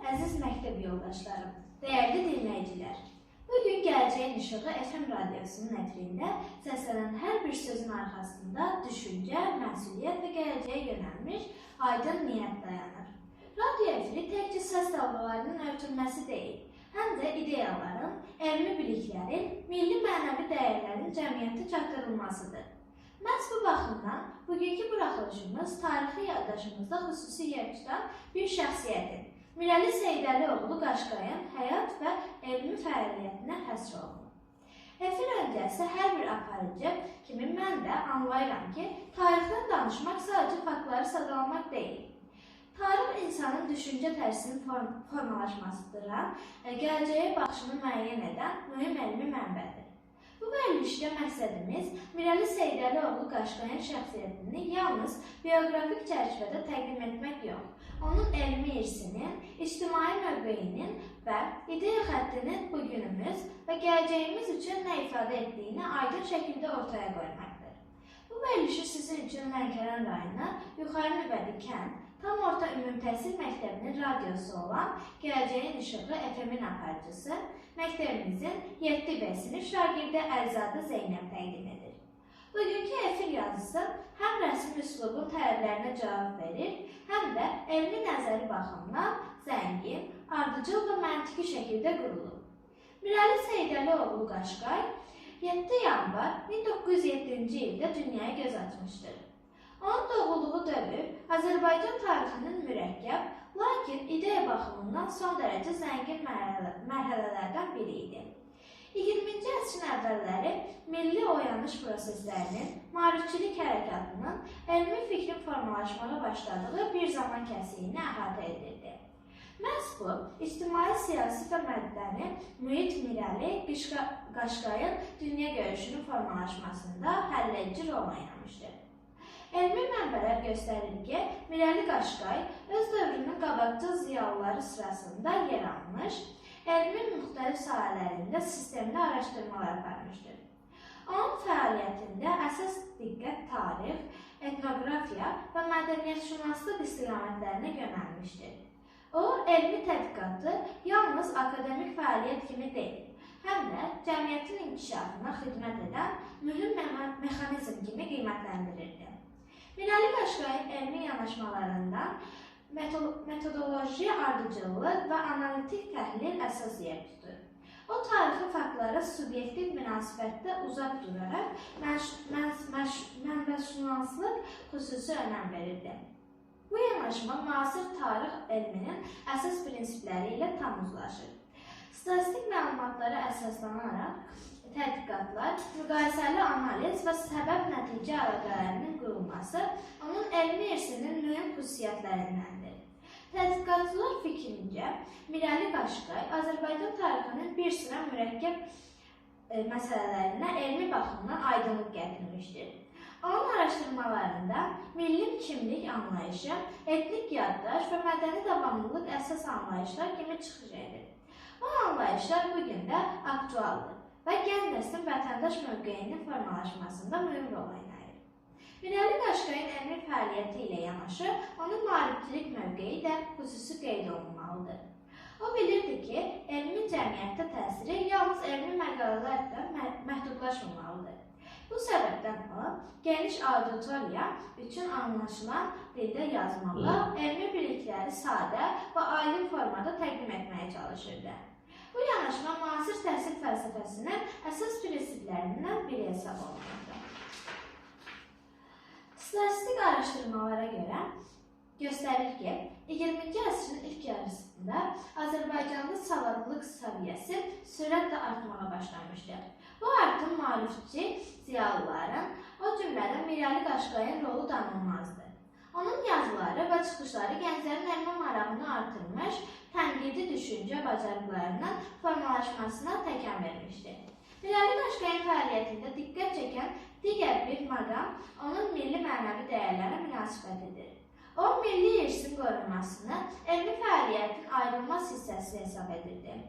əziz məktəb yoldaşlarım, dəyərli dinləyicilər. Bugün Gələcəyin İşığı FM radiosunun ətrində səslənən hər bir sözün arxasında düşüncə, məsuliyyət və gələcəyə yönəlmiş aydın niyyət dayanır. Radio efiri təkcə səs dalğalarının örtülməsi deyil, həm də ideyaların, elmi biliklərin, milli mənəvi dəyərlərin cəmiyyətə çatdırılmasıdır. Məhz bu baxımdan bugünkü buraxılışımız tarixi yaddaşımızda xüsusi yer tutan bir şəxsiyyətin, Mirəli Seydəlioğlu Qaşqayın həyat və elmi fəaliyyətinə həsr olunur. Efir öncəsi hər bir aparıcı kimi mən də anlayıram ki, tarixdən danışmaq sadəcə faktları sadalamaq deyil. Tarix insanın düşüncə tərzinin formalaşmasıdıran, gələcəyə baxışını müəyyən edən mühüm elmi mənbədir. Bu verilişdə məqsədimiz Mirəli Seydəlioğlu Qaşqayın şəxsiyyətini yalnız bioqrafik çərçivədə təqdim etmək yox, onun elmi irsinin, ictimai mövqeyinin və ideya xəttinin bugünümüz və gələcəyimiz üçün nə ifadə etdiyini aydın şəkildə ortaya qoymaqdır. Bu verilişi sizin üçün Lənkəran rayonu Yuxarı Nüvədi kənd Tam Orta Ümumi Təhsil Məktəbinin radiosu olan Gələcəyin İşığı FM-in aparıcısı, məktəbimizin 7B sinif şagirdi Əlizadə Zeynəb təqdim edir. Bugünkü efir yazısı həm rəsmi üslubun tələblərinə cavab verir, həm də elmi nəzəri baxımdan zəngin, ardıcıl və məntiqi şəkildə qurulur. Mirəli Seydəlioğlu Qaşqay 7 yanvar 1907-ci ildə dünyaya göz açmışdır. Onun doğulduğu dövr Azərbaycan tarixinin mürəkkəb, lakin ideya baxımından son dərəcə zəngin mərhələlərdən biri idi. 20-ci əsrin əvvəlləri milli oyanış proseslərinin, maarifçilik hərəkatının, elmi fikrin formalaşmağa başladığı bir zaman kəsiyini əhatə edirdi. Məhz bu, ictimai, siyasi və mədəni mühit Mirəli Qaşqayın dünya görüşünün formalaşmasında həlledici rol oynamışdır. Elmi mənbələr göstərir ki, Mirəli Qaşqay öz dövrünün qabaqcıl ziyalıları sırasında yer almış, elmin müxtəlif sahələrində sistemli araşdırmalar aparmışdır. Onun fəaliyyətində əsas diqqət tarix, etnografiya və mədəniyyətşünaslıq istiqamətlərinə yönəlmişdir. O, elmi tədqiqatı yalnız akademik fəaliyyət kimi deyil, həm də cəmiyyətin inkişafına xidmət edən mühüm mexanizm kimi qiymətləndirirdi. Mirəli Qaşqayın elmi yanaşmalarından metodoloji ardıcıllıq və analitik təhlil əsas yer tutur. O, tarixi faktlara subyektiv münasibətdə uzaq duraraq mənbəşünaslıq xüsusi önəm verirdi. Bu yanaşma müasir tarix elminin əsas prinsipləri ilə tam uzlaşır. Statistik məlumatlara əsaslanaraq tədqiqatlar, müqayisəli analiz və səbəb-nəticə əlaqələrinin qurulması onun elmi irsinin mühüm xüsusiyyətlərindəndir. Tədqiqatçılar fikrincə, Mirəli Qaşqay Azərbaycan tarixinin bir sıra mürəkkəb məsələlərinə elmi baxımdan aydınlıq gətirmişdir. Onun araşdırmalarında milli kimlik anlayışı, etnik yaddaş və mədəni davamlılıq əsas anlayışlar kimi çıxış edir. Bu anlayışlar bugün də aktualdır və gənc nəslin vətəndaş mövqeyinin formalaşmasında mühüm rol oynayır. Mirəli Qaşqayın elmi fəaliyyəti ilə yanaşı, onun maarifçilik mövqeyi də xüsusi qeyd olunmalıdır. O bilirdi ki, elmin cəmiyyətdə təsiri yalnız elmi məqalələrlə məhdudlaşmamalıdır. Bu səbəbdən o, geniş auditoriya üçün anlaşılan dildə yazmalı, elmi bilikləri sadə və aydın formada təqdim etməyə çalışırdı. Bu yanaşma müasir təhsil fəlsəfəsinin əsas prinsiplərindən biri hesab olunurdu. Statistik araşdırmalara görə göstərir ki, 20-ci əsrin ilk yarısında Azərbaycanda savadlılıq səviyyəsi sürətlə artmağa başlamışdır. Bu artım maarifçi ziyalıların, o cümlədən Mirəli Qaşqayın rolu danılmazdır. Onun yazıları və çıxışları gənclərin elmi marağını artırmış, tənqidi düşüncə bacarıqlarının formalaşmasına təkan vermişdir. Mirəli Qaşqayın fəaliyyətində diqqət çəkən digər bir məqam onun milli mənəvi dəyərlərə münasibətidir. O, milli irsin qorunmasını elmi fəaliyyətin ayrılmaz hissəsi hesab edirdi.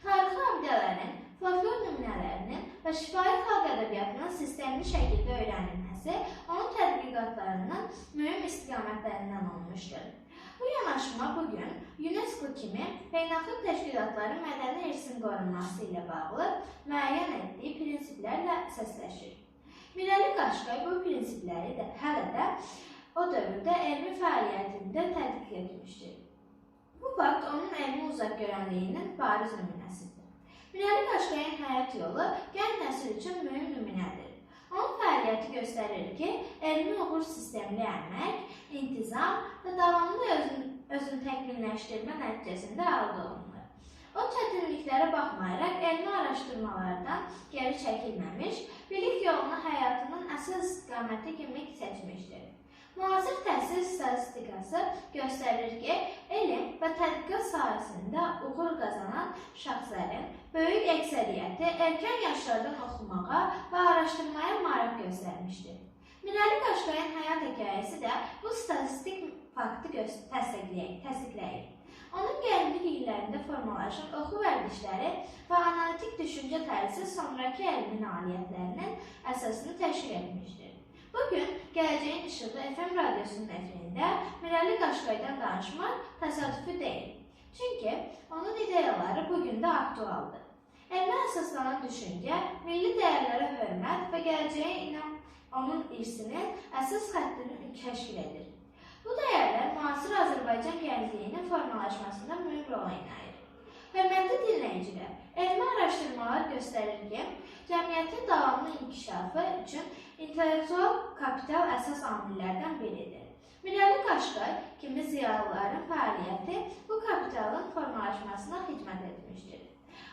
Tarixi abidələrin, folklor nümunələrinin və şifahi xalq ədəbiyyatının sistemli şəkildə öyrənilməsi onun tədqiqatlarının mühüm istiqamətlərindən olmuşdur. Bu yanaşma bugün UNESCO kimi beynəlxalq təşkilatların mədəni irsin qorunması ilə bağlı müəyyən etdiyi prinsiplərlə səsləşir. Mirəli Qaşqay bu prinsipləri də hələ də o dövrdə elmi fəaliyyətində tədqiq etmişdir. Bu fakt onun elmi uzaqgörənliyinin bariz nümunəsidir. Mirəli Qaşqayın həyat yolu gənc nəsil üçün mühüm nümunədir. Onun fəaliyyəti göstərir ki, elmi uğur sistemli əmək, intizam və davamlı özünü təkmilləşdirmə nəticəsində əldə olunur. O çətinliklərə baxmayaraq elmi araşdırmalardan geri çəkilməmiş, bilik yolunu həyatının əsas istiqaməti kimi seçmişdir. Müasir təhsil statistikası göstərir ki, elm və tədqiqat sahəsində uğur qazanan şəxslərin böyük əksəriyyəti erkən yaşlardan oxumağa və araşdırmaya maraq göstərmişdir. Mirəli Qaşqayın həyat hekayəsi də bu statistik faktı təsdiqləyir. Onun gənclik illərində formalaşan oxu vərdişləri və analitik düşüncə tərzi sonrakı elmi nailiyyətlərinin əsasını təşkil etmişdir. Bugün Gələcəyin İşığı FM radiosunun efirində Mirəli Qaşqaydan danışmaq təsadüfi deyil. Çünki onun ideyaları bugün də aktualdır. Elmə əsaslanan düşüncə, milli dəyərlərə hörmət və gələcəyə inam onun irsinin əsas xəttini təşkil edir. Bu dəyərlər müasir Azərbaycan gəncliyinin formalaşmasında mühüm rol oynayır. Hörmətli dinləyicilər, elmi araşdırmalar göstərir ki, cəmiyyətin davamlı inkişafı üçün intellektual kapital əsas amillərdən biridir. Mirəli Qaşqay kimi ziyalıların fəaliyyəti bu kapitalın formalaşmasına xidmət etmişdir.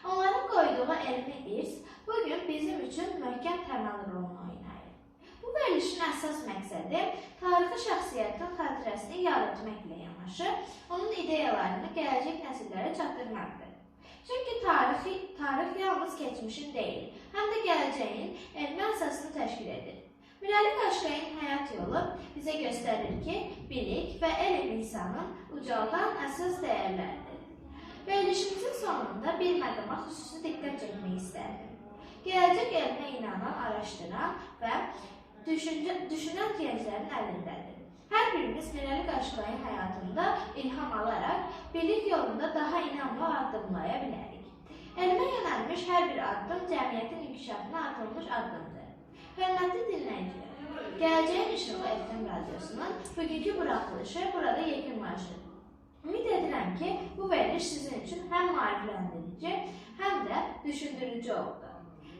Onların qoyduğu elmi irs bugün bizim üçün möhkəm təməl rolunu oynayır. Bu verilişin əsas məqsədi tarixi şəxsiyyətin xatirəsini yad etməklə yanaşı, onun ideyalarını gələcək nəsillərə çatdırmaqdır. Çünki tarix yalnız keçmişin deyil, həm də gələcəyin elmi əsasını təşkil edir. Mirəli Qaşqayın həyat yolu bizə göstərir ki, bilik və elm insanın ucaldan əsas dəyərlərdir. Verilişimizin sonunda bir məqama xüsusi diqqət çəkmək istərdim. Gələcək elmə inanan, araşdıran və düşünən gənclərin əlindədir. Hər birimiz Mirəli Qaşqayın həyatında ilham alaraq bilik yolunda daha inamlı addımlaya bilərik. Elmə yönəlmiş hər bir addım cəmiyyətin inkişafına atılmış addımdır. Hörmətli dinləyicilər, Gələcəyin İşığı FM radiosunun bugünkü buraxılışı burada yekunlaşır. Ümid edirəm ki, bu veriliş sizin üçün həm maarifləndirici, həm də düşündürücü oldu.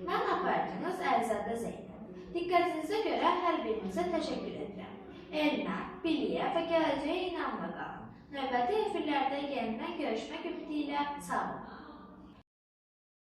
Mən aparıcınız Əlizadə Zeynəb. Diqqətinizə görə hər birinizə təşəkkür edirəm. Elmə, biliyə və gələcəyə inamla qalın. Növbəti efirlərdə yenidən görüşmək ümidi ilə sağ olun.